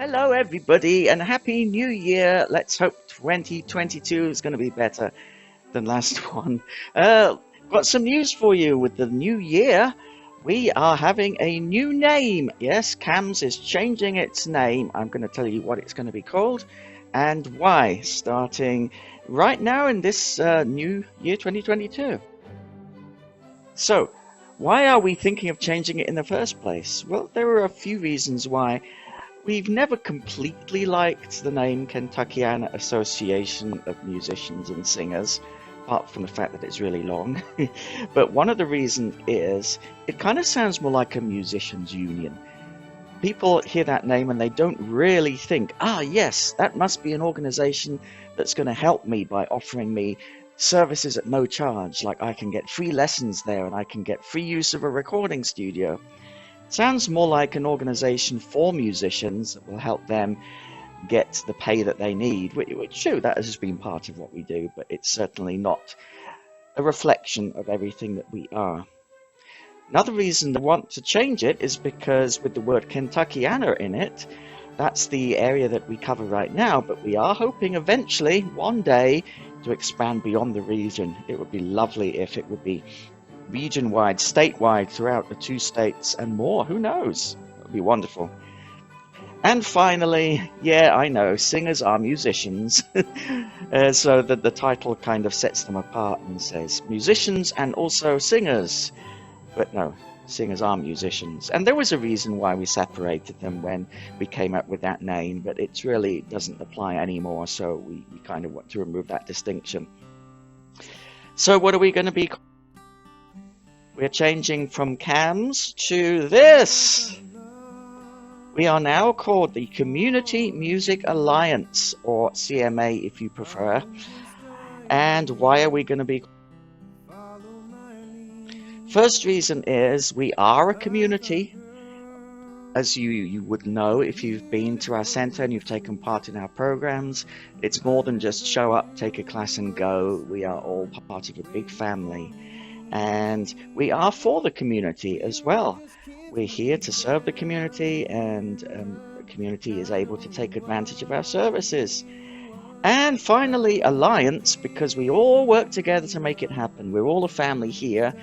Hello, everybody, and Happy New Year. Let's hope 2022 is going to be better than last one. Got some news for you with the new year. We are having a new name. Yes, CAMS is changing its name. I'm going to tell you what it's going to be called and why, starting right now in this new year 2022. So, why are we thinking of changing it in the first place? Well, there are a few reasons why. We've never completely liked the name Kentuckiana Association of Musicians and Singers, apart from the fact that it's really long. But one of the reasons is it kind of sounds more like a musicians' union. People hear that name and they don't really think, yes, that must be an organization that's going to help me by offering me services at no charge, like I can get free lessons there and I can get free use of a recording studio. Sounds more like an organization for musicians that will help them get the pay that they need, which true, that has been part of what we do, but it's certainly not a reflection of everything that we are. Another reason I want to change it is because with the word Kentuckiana in it, that's the area that we cover right now, but we are hoping eventually, one day, to expand beyond the region. It would be lovely if it would be region-wide, statewide, throughout the 2 states and more. Who knows? It would be wonderful. And finally, yeah, I know, singers are musicians. So that the title kind of sets them apart and says musicians and also singers. But no, singers are musicians. And there was a reason why we separated them when we came up with that name, but it really doesn't apply anymore, so we kind of want to remove that distinction. So what are we going to be? We're changing from CAMS to this. We are now called the Community Music Alliance, or CMA if you prefer. And why are we going to be? First reason is we are a community. As you would know if you've been to our center and you've taken part in our programs, it's more than just show up, take a class and go. We are all part of a big family. And we are for the community as well. We're here to serve the community, and the community is able to take advantage of our services. And finally, alliance, because we all work together to make it happen. We're all a family here,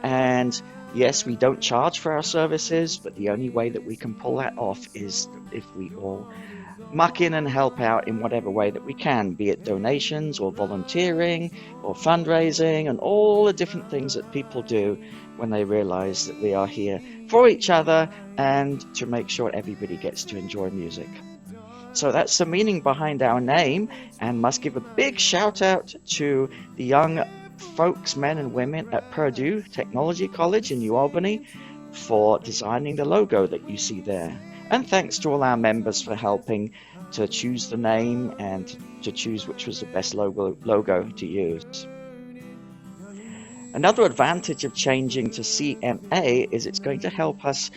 and yes, we don't charge for our services, but the only way that we can pull that off is if we all muck in and help out in whatever way that we can, be it donations or volunteering or fundraising and all the different things that people do when they realize that we are here for each other and to make sure everybody gets to enjoy music. So that's the meaning behind our name, and must give a big shout out to the young folks, men and women at Purdue Technology College in New Albany for designing the logo that you see there. And thanks to all our members for helping to choose the name and to choose which was the best logo to use. Another advantage of changing to CMA is it's going to help us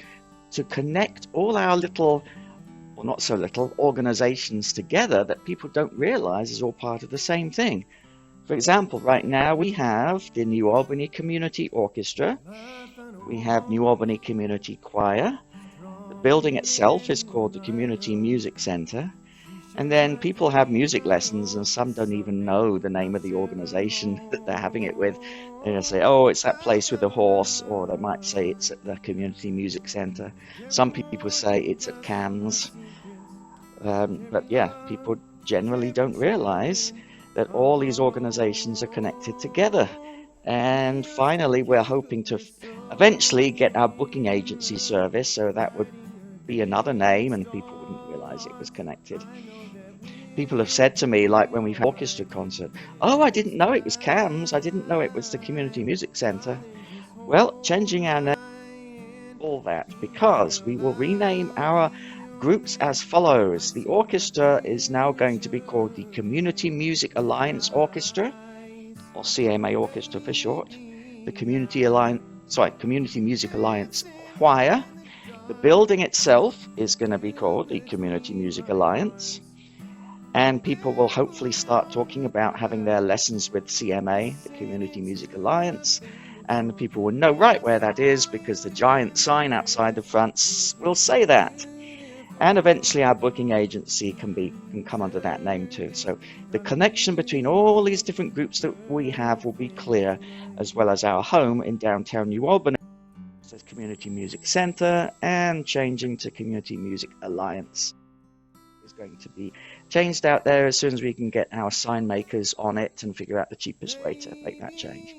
to connect all our little, or not so little, organizations together that people don't realize is all part of the same thing. For example, right now we have the New Albany Community Orchestra, we have New Albany Community Choir, the building itself is called the Community Music Center, and then people have music lessons and some don't even know the name of the organization that they're having it with. They'll say, oh, it's that place with the horse, or they might say it's at the Community Music Center. Some people say it's at CAMS. But yeah, people generally don't realize that all these organizations are connected together. And finally, we're hoping to eventually get our booking agency service, so that would be another name and people wouldn't realize it was connected. People have said to me, like when we've had an orchestra concert, oh, I didn't know it was CAMS, I didn't know it was the Community Music Center. Well, changing our name, all that, because we will rename our groups as follows. The orchestra is now going to be called the Community Music Alliance Orchestra, or CMA Orchestra for short. The Community Music Alliance Choir. The building itself is going to be called the Community Music Alliance. And people will hopefully start talking about having their lessons with CMA, the Community Music Alliance. And people will know right where that is because the giant sign outside the front will say that. And eventually our booking agency can come under that name too. So the connection between all these different groups that we have will be clear, as well as our home in downtown New Albany as Community Music Center, and changing to Community Music Alliance is going to be changed out there as soon as we can get our sign makers on it and figure out the cheapest way to make that change.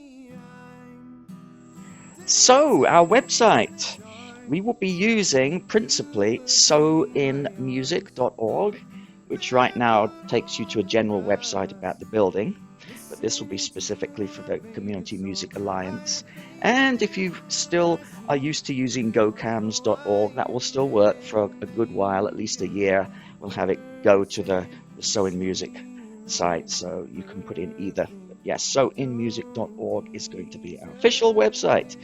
So our website, we will be using principally sowinmusic.org, which right now takes you to a general website about the building, but this will be specifically for the Community Music Alliance. And if you still are used to using gocams.org, that will still work for a good while, at least a year. We'll have it go to the Sowin Music site, so you can put in either. But yes, sowinmusic.org is going to be our official website.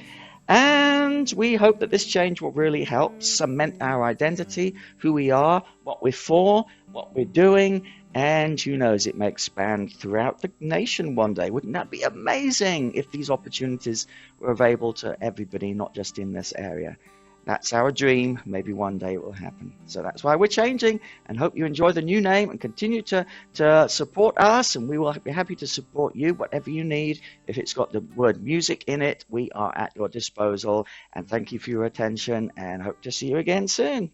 And we hope that this change will really help cement our identity, who we are, what we're for, what we're doing, and who knows, it may expand throughout the nation one day. Wouldn't that be amazing if these opportunities were available to everybody, not just in this area? That's our dream. Maybe one day it will happen. So that's why we're changing, and hope you enjoy the new name and continue to support us, and we will be happy to support you, whatever you need. If it's got the word music in it, we are at your disposal. And thank you for your attention, and hope to see you again soon.